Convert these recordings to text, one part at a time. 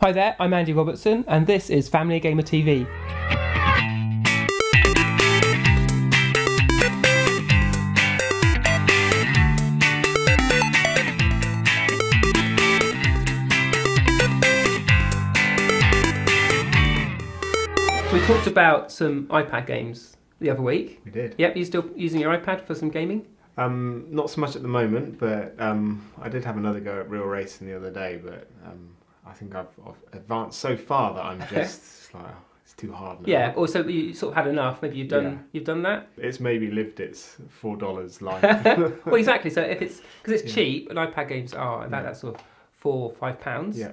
Hi there, I'm Andy Robertson and this is Familiy Gamer TV. We talked about some iPad games the other week. We did. Yep, you still using your iPad for some gaming? Not so much at the moment, but I did have another go at real racing the other day, but I think I've advanced so far that I'm just it's like, oh, it's too hard now. Yeah, also you sort of had enough, maybe you've done that? It's maybe lived its $4 life. Well, exactly, so if it's, because it's cheap, and iPad games are about that sort of £4 or £5. Yeah.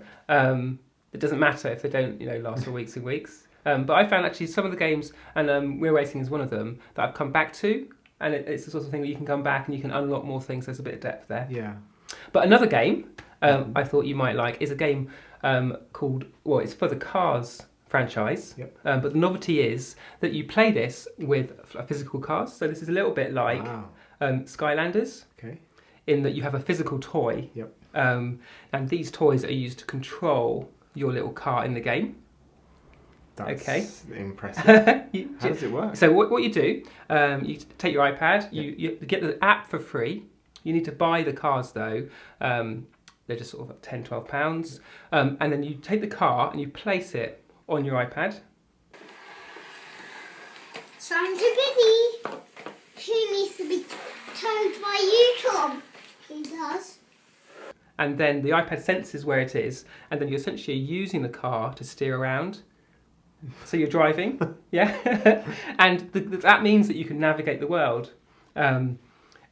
It doesn't matter if they don't, last for weeks and weeks. But I found actually some of the games, and Real Racing is one of them, that I've come back to, and it's the sort of thing that you can come back and you can unlock more things. There's a bit of depth there. Yeah. But another game I thought you might like is a game called, well, it's for the Cars franchise. Yep. But the novelty is that you play this with a physical cars. So this is a little bit like Skylanders. Okay. In that you have a physical toy. Yep. And these toys are used to control your little car in the game. That's impressive. How does it work? So what you do, you take your iPad, you get the app for free. You need to buy the cars though. They're just sort of £10, £12. And then you take the car and you place it on your iPad. Sounds busy. Who needs to be told by you, Tom? He does. And then the iPad senses where it is, and then you're essentially using the car to steer around. So you're driving, yeah? And that means that you can navigate the world. And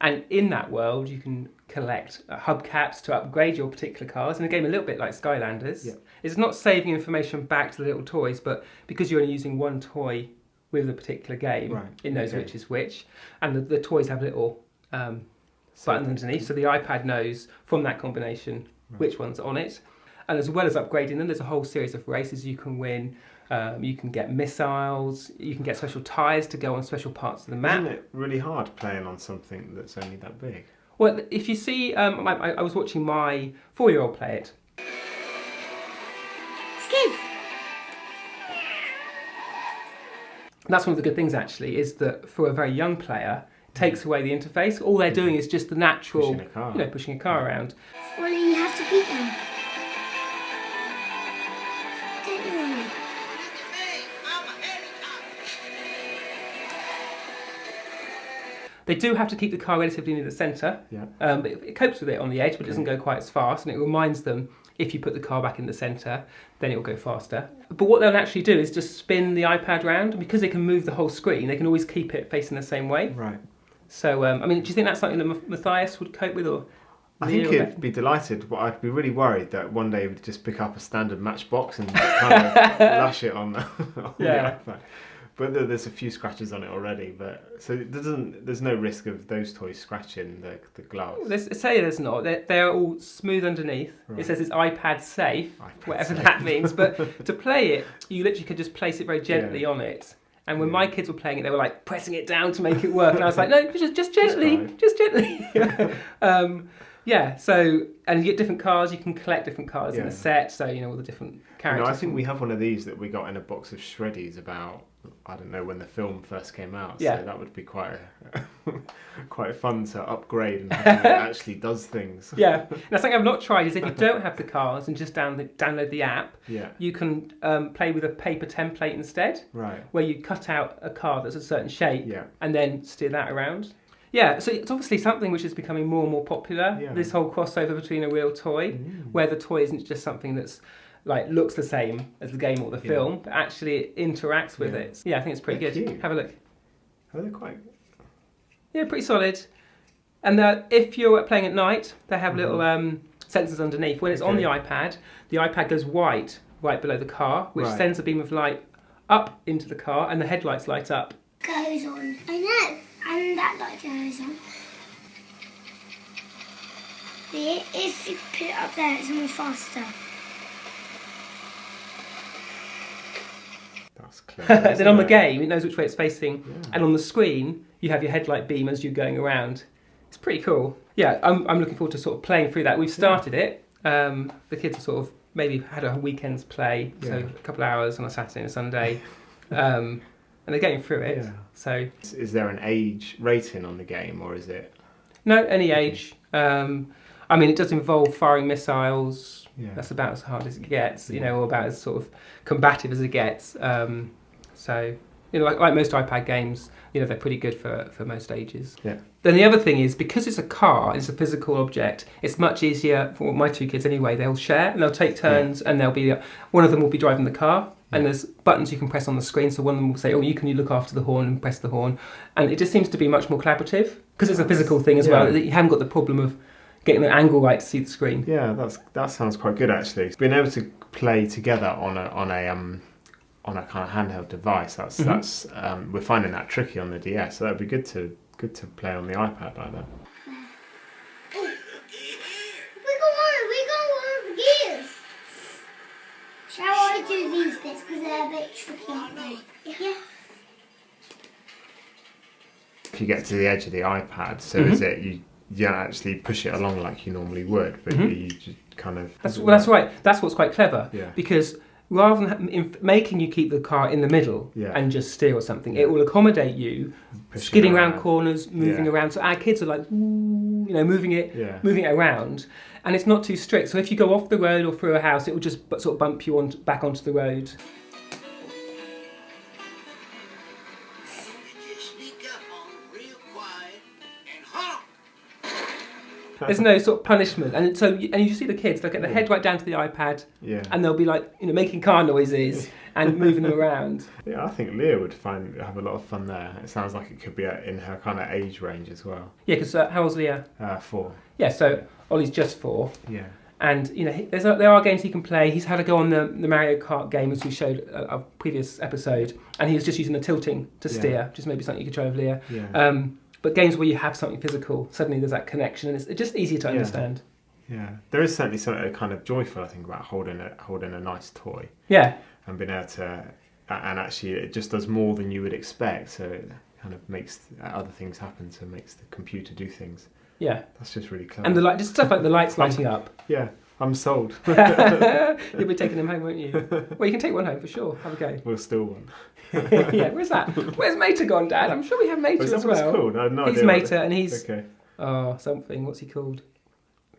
in that world, you can collect hubcaps to upgrade your particular cars. In a game a little bit like Skylanders. Yeah. It's not saving information back to the little toys, but because you're only using one toy with a particular game, it knows which is which. And the toys have little buttons underneath, so the iPad knows from that combination which one's on it. And as well as upgrading them, there's a whole series of races you can win. You can get missiles, you can get special tyres to go on special parts of the map. Isn't it really hard playing on something that's only that big? Well, if you see, I was watching my 4-year-old play it. Skid. That's one of the good things actually, is that for a very young player, it takes away the interface. All they're doing is just the natural, pushing a car around. Well, you have to beat them. Don't you worry. They do have to keep the car relatively near the centre. Yeah. But it copes with it on the edge, but it doesn't go quite as fast. And it reminds them, if you put the car back in the centre, then it will go faster. But what they'll actually do is just spin the iPad round. And because they can move the whole screen, they can always keep it facing the same way. Right. So, do you think that's something that Matthias would cope with? Or I think he'd be delighted, but I'd be really worried that one day he would just pick up a standard Matchbox and kind of lash it on the iPad. But there's a few scratches on it already, but so there's no risk of those toys scratching the glass. There's not. They're all smooth underneath. Right. It says it's iPad safe, whatever that means. But to play it, you literally could just place it very gently on it. And when my kids were playing it, they were like pressing it down to make it work. And I was like, no, just gently, just gently. So, and you get different cars, you can collect different cars in a set, so all the different characters. I think we have one of these that we got in a box of shreddies about, I don't know, when the film first came out. So that would be quite fun to upgrade and something that actually does things. Yeah. Now, something I've not tried is if you don't have the cars and just download the app, you can play with a paper template instead. Right. Where you cut out a car that's a certain shape and then steer that around. Yeah, so it's obviously something which is becoming more and more popular, this whole crossover between a real toy, where the toy isn't just something that's like looks the same as the game or the film, but actually it interacts with it. Yeah, I think it's pretty good. Cute. Have a look. Oh, they're quite... Yeah, pretty solid. And if you're playing at night, they have little sensors underneath. When it's on the iPad goes white right below the car, which sends a beam of light up into the car, and the headlights light up. Goes on. I know. And that light goes on. If you put it up there, it's more faster. That's clever. Then on the game, it knows which way it's facing, and on the screen, you have your headlight beam as you're going around. It's pretty cool. yeah, I'm looking forward to sort of playing through that. We've started it. The kids have sort of maybe had a weekend's play, so a couple of hours on a Saturday and a Sunday, and they're getting through it. Yeah. So, is there an age rating on the game, or is it? No, any age. I mean, it does involve firing missiles. Yeah. That's about as hard as it gets, you know, or about as sort of combative as it gets. So, you know, like most iPad games, you know, they're pretty good for most ages. Yeah. Then the other thing is, because it's a car, it's a physical object, it's much easier for my two kids anyway. They'll share and they'll take turns, and they'll be one of them will be driving the car, and there's buttons you can press on the screen. So one of them will say, "Oh, you look after the horn and press the horn," and it just seems to be much more collaborative because it's a physical thing as well. You haven't got the problem of getting the angle right to see the screen. Yeah, that sounds quite good actually. Being able to play together on a kind of handheld device, that's we're finding that tricky on the DS. So that'd be good to play on the iPad like that. We got one of the gears. Shall I do these bits because they're a bit tricky, aren't they? Yeah. If you get to the edge of the iPad, so is it you don't actually push it along like you normally would, but you just kind of... That's right. That's what's quite clever. Yeah. Because rather than making you keep the car in the middle and just steer or something, it will accommodate you skidding around corners, moving around. So our kids are like, you know, moving it around, and it's not too strict. So if you go off the road or through a house, it will just sort of bump you back onto the road. There's no sort of punishment, and you see the kids, they'll get their head right down to the iPad, and they'll be like, you know, making car noises and moving them around. Yeah, I think Leah would have a lot of fun there. It sounds like it could be in her kind of age range as well. Yeah, because how old's Leah? 4. Yeah, so Ollie's just 4. Yeah. And you know, there are games he can play. He's had a go on the Mario Kart game, as we showed a previous episode, and he was just using the tilting to steer, just maybe something you could try with Leah. Yeah. But games where you have something physical, suddenly there's that connection, and it's just easier to understand. Yeah, there is certainly something kind of joyful, I think, about holding a nice toy. Yeah. And being able to, and actually it just does more than you would expect, so it kind of makes other things happen, so it makes the computer do things. Yeah. That's just really clever. And just stuff like the lights lighting up. Yeah, I'm sold. You'll be taking them home, won't you? Well, you can take one home for sure. Have a go. We'll steal one. Yeah, where's that? Where's Mater gone, Dad? I'm sure we have Mater as well. Is that what it's called? I had no he's idea. Mater, and he's... Okay. Oh, something. What's he called?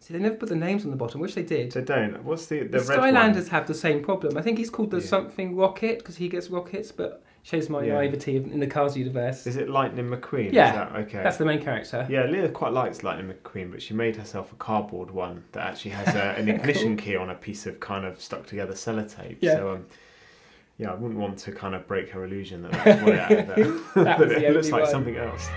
See, they never put the names on the bottom. Wish they did. They don't. What's the red Skylanders one? have the same problem. I think he's called the something rocket because he gets rockets, but shows my naivety in the Cars universe. Is it Lightning McQueen? Yeah. Is that, okay. That's the main character. Yeah, Leah quite likes Lightning McQueen, but she made herself a cardboard one that actually has an ignition key on a piece of kind of stuck together sellotape. Yeah. So, I wouldn't want to kind of break her illusion that that's what it That was the it looks only like one. something else.